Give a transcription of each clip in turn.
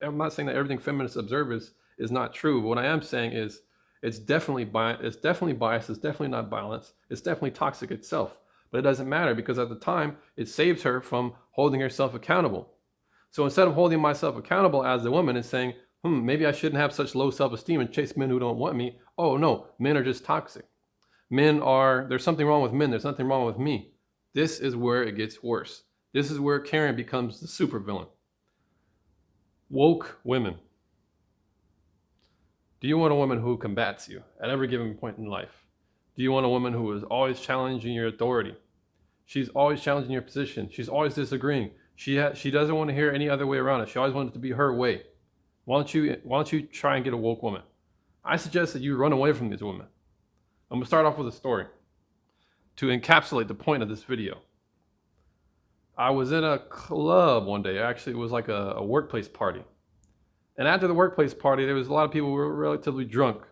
I'm not saying that everything feminists observe is not true. But what I am saying is it's definitely biased. It's definitely biased. It's definitely not balanced. It's definitely toxic itself. But it doesn't matter because at the time it saves her from holding herself accountable. So instead of holding myself accountable as a woman and saying, maybe I shouldn't have such low self-esteem and chase men who don't want me. Oh no, men are just toxic. There's something wrong with men. There's nothing wrong with me. This is where it gets worse. This is where Karen becomes the supervillain. Woke women. Do you want a woman who combats you at every given point in life? Do you want a woman who is always challenging your authority? She's always challenging your position. She's always disagreeing. She doesn't want to hear any other way around it. She always wants it to be her way. Why don't you try and get a woke woman? I suggest that you run away from these women. I'm going to start off with a story to encapsulate the point of this video. I was in a club one day. Actually, it was like a workplace party. And after the workplace party, there was a lot of people who were relatively drunk.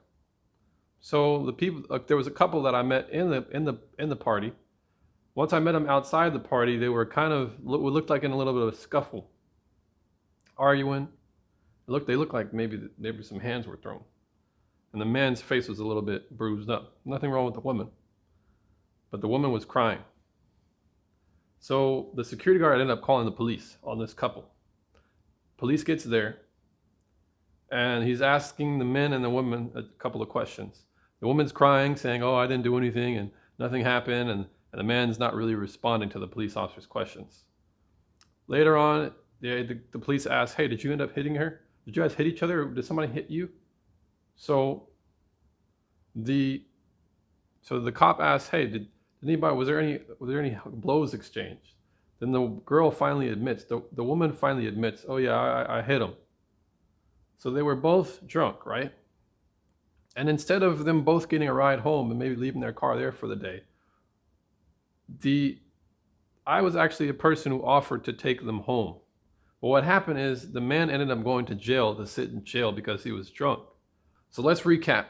So the people, there was a couple that I met in the party. Once I met them outside the party, they were looked like in a little bit of a scuffle, arguing. They looked like maybe some hands were thrown. And the man's face was a little bit bruised up. Nothing wrong with the woman. But the woman was crying. So the security guard ended up calling the police on this couple. Police gets there, and he's asking the men and the woman a couple of questions. The woman's crying, saying, oh, I didn't do anything, and nothing happened, and the man's not really responding to the police officer's questions. Later on, the police asked, hey, did you end up hitting her? Did you guys hit each other, or did somebody hit you? So the cop asked, hey, was there any blows exchanged? Then the girl finally admits, the woman finally admits, oh yeah, I hit him. So they were both drunk, right? And instead of them both getting a ride home and maybe leaving their car there for the day, I was actually a person who offered to take them home. But what happened is the man ended up going to jail to sit in jail because he was drunk. So let's recap.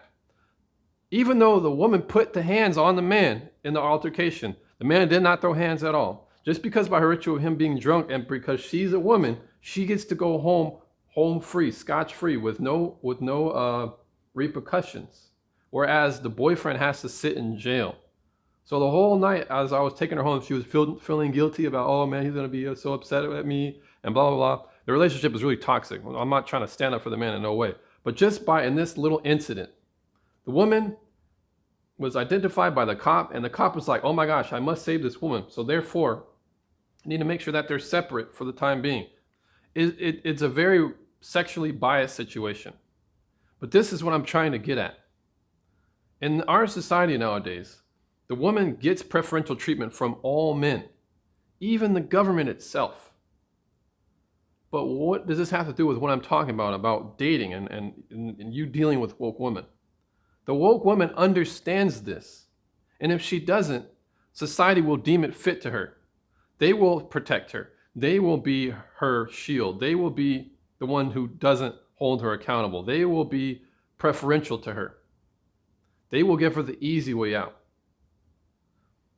Even though the woman put the hands on the man in the altercation, the man did not throw hands at all. Just because by virtue of him being drunk and because she's a woman, she gets to go home free, scotch free, with no repercussions. Whereas the boyfriend has to sit in jail. So the whole night, as I was taking her home, she was feeling guilty about, oh man, he's gonna be so upset at me, and blah, blah, blah. The relationship is really toxic. I'm not trying to stand up for the man in no way. But just in this little incident, the woman was identified by the cop, and the cop was like, oh my gosh, I must save this woman. So therefore, I need to make sure that they're separate for the time being. It's a very sexually biased situation. But this is what I'm trying to get at. In our society nowadays, the woman gets preferential treatment from all men, even the government itself. But what does this have to do with what I'm talking about dating and you dealing with woke women? The woke woman understands this. And if she doesn't, society will deem it fit to her. They will protect her. They will be her shield. They will be the one who doesn't hold her accountable. They will be preferential to her. They will give her the easy way out.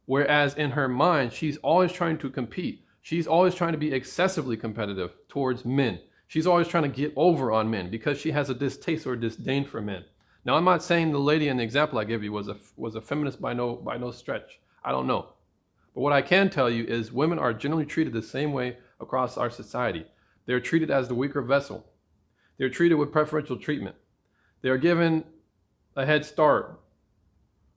Whereas in her mind, she's always trying to compete. She's always trying to be excessively competitive towards men. She's always trying to get over on men because she has a distaste or disdain for men. Now, I'm not saying the lady in the example I gave you was a feminist by no stretch. I don't know. But what I can tell you is women are generally treated the same way across our society. They're treated as the weaker vessel. They're treated with preferential treatment. They're given a head start,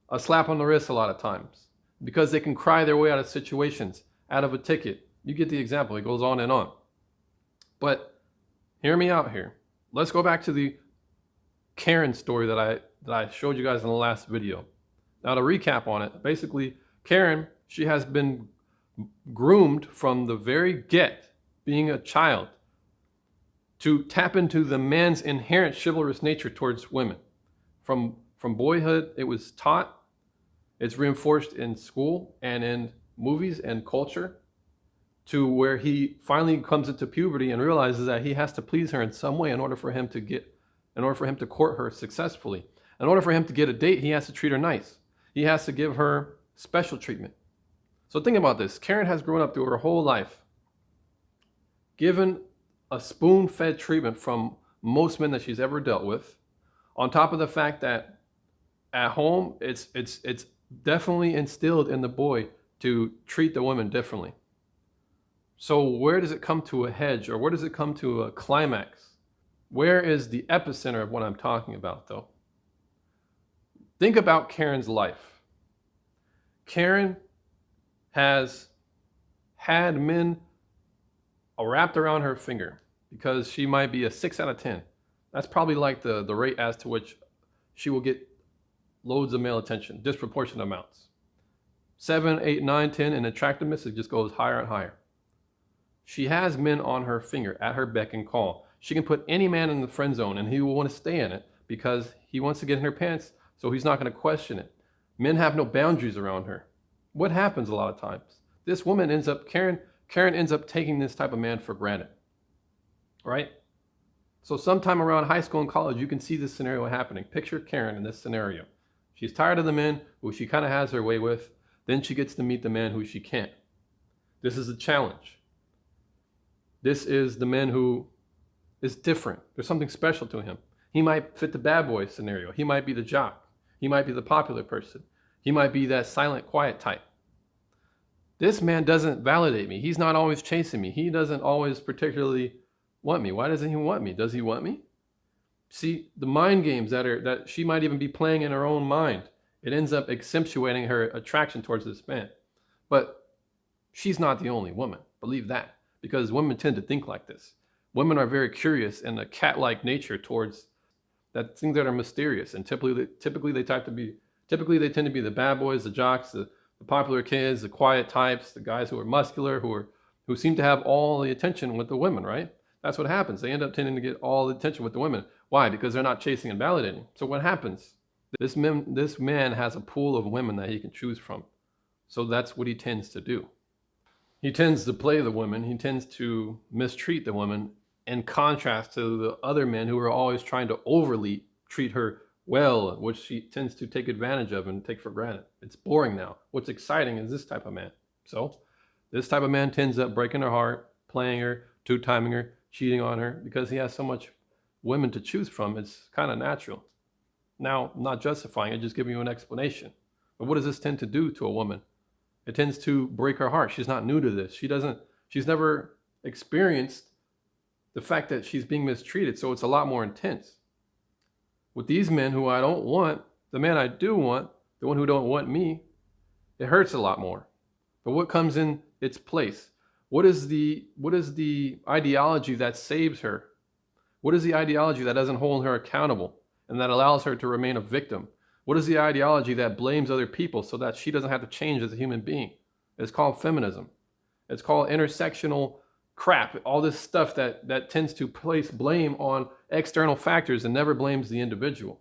a slap on the wrist a lot of times, because they can cry their way out of situations, out of a ticket. You get the example. It goes on and on. But hear me out here. Let's go back to the Karen story that I showed you guys in the last video. Now to recap on it, basically Karen, she has been groomed from the very get, being a child, to tap into the man's inherent chivalrous nature towards women. From boyhood, it was taught, it's reinforced in school and in movies and culture, to where he finally comes into puberty and realizes that he has to please her in some way in order for him to court her successfully. In order for him to get a date, he has to treat her nice. He has to give her special treatment. So think about this. Karen has grown up through her whole life, given a spoon-fed treatment from most men that she's ever dealt with. On top of the fact that at home, it's definitely instilled in the boy to treat the woman differently. So where does it come to a hedge, or where does it come to a climax? Where is the epicenter of what I'm talking about, though? Think about Karen's life. Karen has had men wrapped around her finger because she might be a 6 out of 10. That's probably like the rate as to which she will get loads of male attention, disproportionate amounts. 7, 8, 9, 10, and attractiveness, it just goes higher and higher. She has men on her finger, at her beck and call. She can put any man in the friend zone and he will want to stay in it because he wants to get in her pants, so he's not going to question it. Men have no boundaries around her. What happens a lot of times? This woman ends up, Karen ends up taking this type of man for granted, right? So sometime around high school and college, you can see this scenario happening. Picture Karen in this scenario. She's tired of the men who she kind of has her way with. Then she gets to meet the man who she can't. This is a challenge. This is the man who is different. There's something special to him. He might fit the bad boy scenario. He might be the jock. He might be the popular person. He might be that silent, quiet type. This man doesn't validate me. He's not always chasing me. He doesn't always particularly want me. Why doesn't he want me? Does he want me? See, the mind games that she might even be playing in her own mind, it ends up accentuating her attraction towards this man. But she's not the only woman. Believe that. Because women tend to think like this. Women are very curious in a cat-like nature towards that things that are mysterious, and typically they tend to be the bad boys, the jocks, the popular kids, the quiet types, the guys who are muscular, who seem to have all the attention with the women, right? That's what happens. They end up tending to get all the attention with the women. Why? Because they're not chasing and validating. So what happens? This man has a pool of women that he can choose from. So that's what he tends to do. He tends to play the women. He tends to mistreat the woman, in contrast to the other men who are always trying to overly treat her well, which she tends to take advantage of and take for granted. It's boring now. What's exciting is this type of man. So this type of man tends up breaking her heart, playing her, two-timing her, cheating on her, because he has so much women to choose from. It's kind of natural. Now, not justifying it, just giving you an explanation. But what does this tend to do to a woman? It tends to break her heart. She's not new to this. She's never experienced the fact that she's being mistreated, so it's a lot more intense. With these men who I don't want, the man I do want, the one who don't want me, it hurts a lot more. But what comes in its place? What is the ideology that saves her? What is the ideology that doesn't hold her accountable and that allows her to remain a victim? What is the ideology that blames other people so that she doesn't have to change as a human being? It's called feminism. It's called intersectional crap. All this stuff that tends to place blame on external factors and never blames the individual.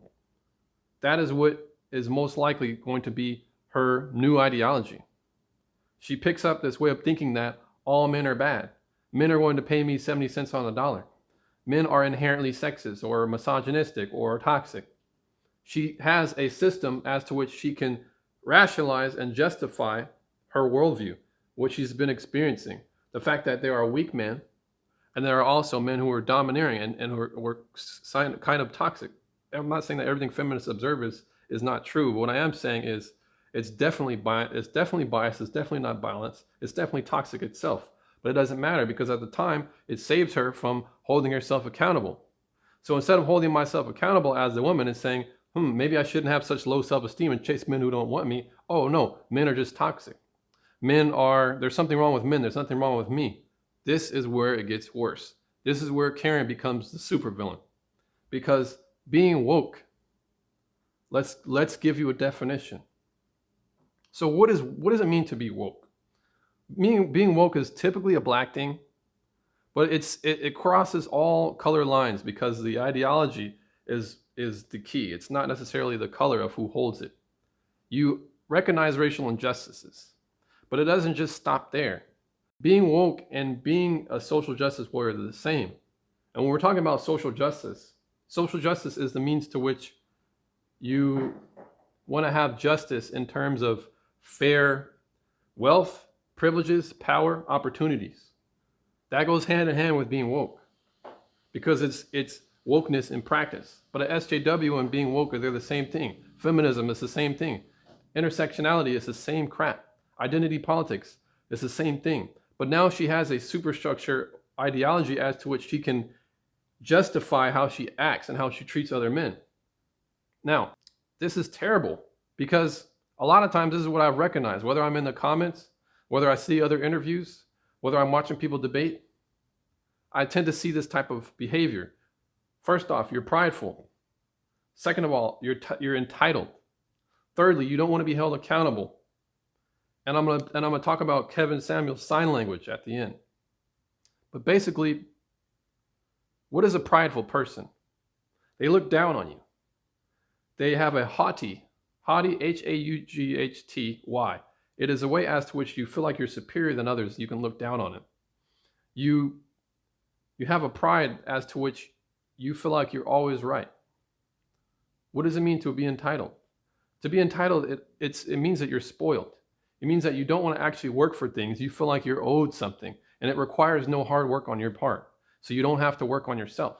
That is what is most likely going to be her new ideology. She picks up this way of thinking that all men are bad. Men are going to pay me 70 cents on the dollar. Men are inherently sexist or misogynistic or toxic. She has a system as to which she can rationalize and justify her worldview, what she's been experiencing. The fact that there are weak men, and there are also men who are domineering and who are kind of toxic. I'm not saying that everything feminists observe is not true. But what I am saying is it's definitely biased, it's definitely not balanced, it's definitely toxic itself. But it doesn't matter because at the time, it saves her from holding herself accountable. So instead of holding myself accountable as the woman and saying, maybe I shouldn't have such low self-esteem and chase men who don't want me. Oh no, men are just toxic. There's something wrong with men. There's nothing wrong with me. This is where it gets worse. This is where Karen becomes the supervillain. Because being woke, let's give you a definition. So what does it mean to be woke? Being woke is typically a black thing, but it crosses all color lines because the ideology is the key. It's not necessarily the color of who holds it. You recognize racial injustices, but it doesn't just stop there. Being woke and being a social justice warrior are the same. And when we're talking about social justice is the means to which you want to have justice in terms of fair wealth, privileges, power, opportunities. That goes hand in hand with being woke. because it's wokeness in practice. But at SJW and being woke, they're the same thing. Feminism is the same thing. Intersectionality is the same crap. Identity politics is the same thing. But now she has a superstructure ideology as to which she can justify how she acts and how she treats other men. Now, this is terrible because a lot of times this is what I've recognized, whether I'm in the comments, whether I see other interviews, whether I'm watching people debate, I tend to see this type of behavior. First off, you're prideful. Second of all, you're entitled. Thirdly, you don't want to be held accountable. And I'm gonna talk about Kevin Samuel's sign language at the end. But basically, what is a prideful person? They look down on you. They have a haughty, H-A-U-G-H-T-Y. It is a way as to which you feel like you're superior than others. You can look down on it. You have a pride as to which you feel like you're always right. What does it mean to be entitled? To be entitled, it means that you're spoiled. It means that you don't want to actually work for things. You feel like you're owed something, and it requires no hard work on your part. So you don't have to work on yourself.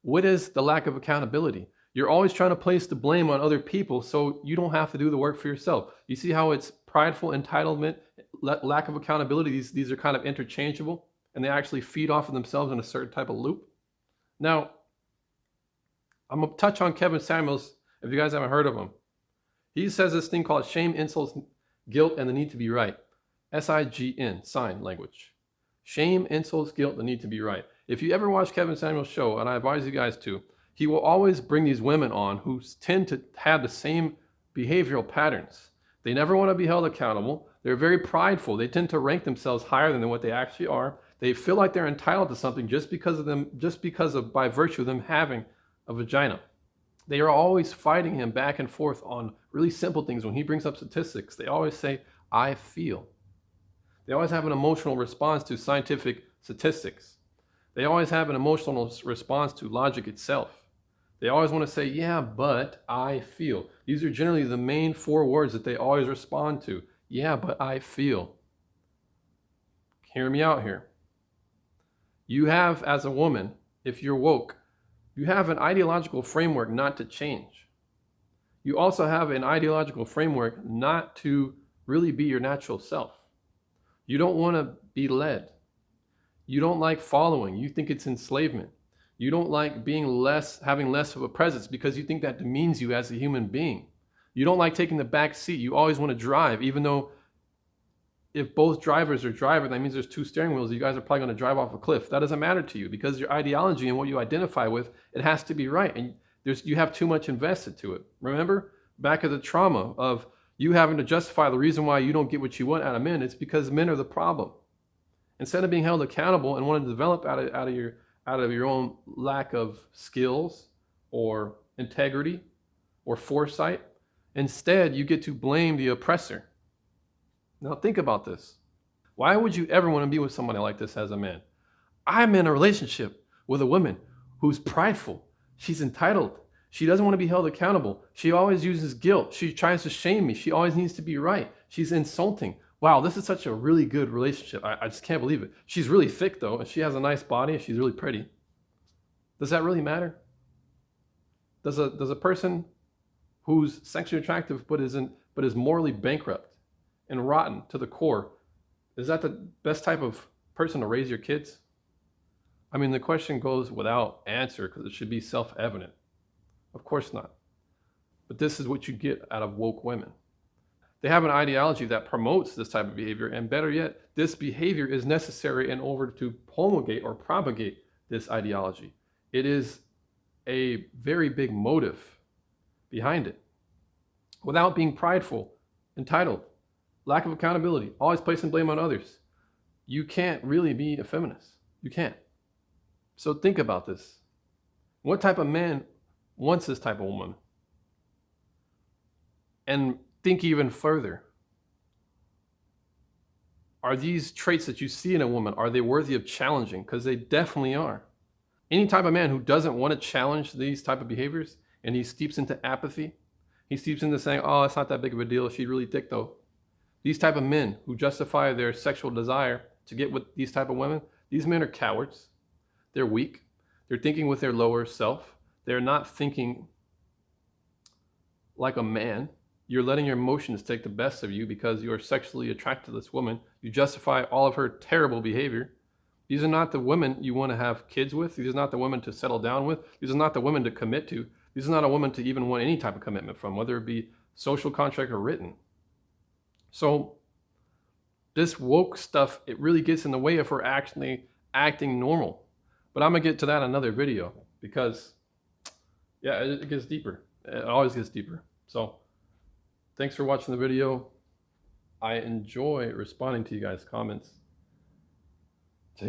What is the lack of accountability? You're always trying to place the blame on other people so you don't have to do the work for yourself. You see how it's prideful, entitlement, lack of accountability. These are kind of interchangeable, and they actually feed off of themselves in a certain type of loop. Now, I'm going to touch on Kevin Samuels, if you guys haven't heard of him. He says this thing called shame, insults, guilt, and the need to be right. S-I-G-N, sign language. Shame, insults, guilt, the need to be right. If you ever watch Kevin Samuel's show, and I advise you guys to, he will always bring these women on who tend to have the same behavioral patterns. They never want to be held accountable. They're very prideful. They tend to rank themselves higher than what they actually are. They feel like they're entitled to something just because of by virtue of them having a vagina. They are always fighting him back and forth on really simple things. When he brings up statistics, they always say, I feel. They always have an emotional response to scientific statistics. They always have an emotional response to logic itself. They always want to say, yeah, but I feel. These are generally the main 4 words that they always respond to. Yeah, but I feel. Hear me out here. You have, as a woman, if you're woke, you have an ideological framework not to change. You also have an ideological framework not to really be your natural self. You don't want to be led. You don't like following. You think it's enslavement. You don't like having less of a presence because you think that demeans you as a human being. You don't like taking the back seat. You always want to drive, even though if both drivers are driving, that means there's 2 steering wheels. You guys are probably going to drive off a cliff. That doesn't matter to you because your ideology and what you identify with, it has to be right. And you have too much invested to it. Remember back at the trauma of you having to justify the reason why you don't get what you want out of men. It's because men are the problem. Instead of being held accountable and wanting to develop out of your own lack of skills or integrity or foresight, instead you get to blame the oppressor. Now think about this. Why would you ever want to be with somebody like this as a man? I'm in a relationship with a woman who's prideful. She's entitled. She doesn't want to be held accountable. She always uses guilt. She tries to shame me. She always needs to be right. She's insulting. Wow, this is such a really good relationship. I just can't believe it. She's really thick though, and she has a nice body, and she's really pretty. Does that really matter? Does a person who's sexually attractive but is morally bankrupt and rotten to the core, is that the best type of person to raise your kids? I mean, the question goes without answer because it should be self-evident. Of course not. But this is what you get out of woke women. They have an ideology that promotes this type of behavior, and better yet, this behavior is necessary in order to promulgate or propagate this ideology. It is a very big motive behind it. Without being prideful, entitled, lack of accountability, always placing blame on others, you can't really be a feminist. You can't. So think about this. What type of man wants this type of woman? And think even further. Are these traits that you see in a woman, are they worthy of challenging? Because they definitely are. Any type of man who doesn't want to challenge these type of behaviors and he steeps into apathy, he steeps into saying, oh, it's not that big of a deal, she's really thick though. These type of men who justify their sexual desire to get with these type of women, these men are cowards. They're weak. They're thinking with their lower self. They're not thinking like a man. You're letting your emotions take the best of you because you are sexually attracted to this woman. You justify all of her terrible behavior. These are not the women you want to have kids with. These are not the women to settle down with. These are not the women to commit to. These are not a woman to even want any type of commitment from, whether it be social contract or written. So this woke stuff, it really gets in the way of her actually acting normal. But I'm going to get to that in another video because, yeah, it gets deeper. It always gets deeper. So thanks for watching the video. I enjoy responding to you guys' comments. Take care.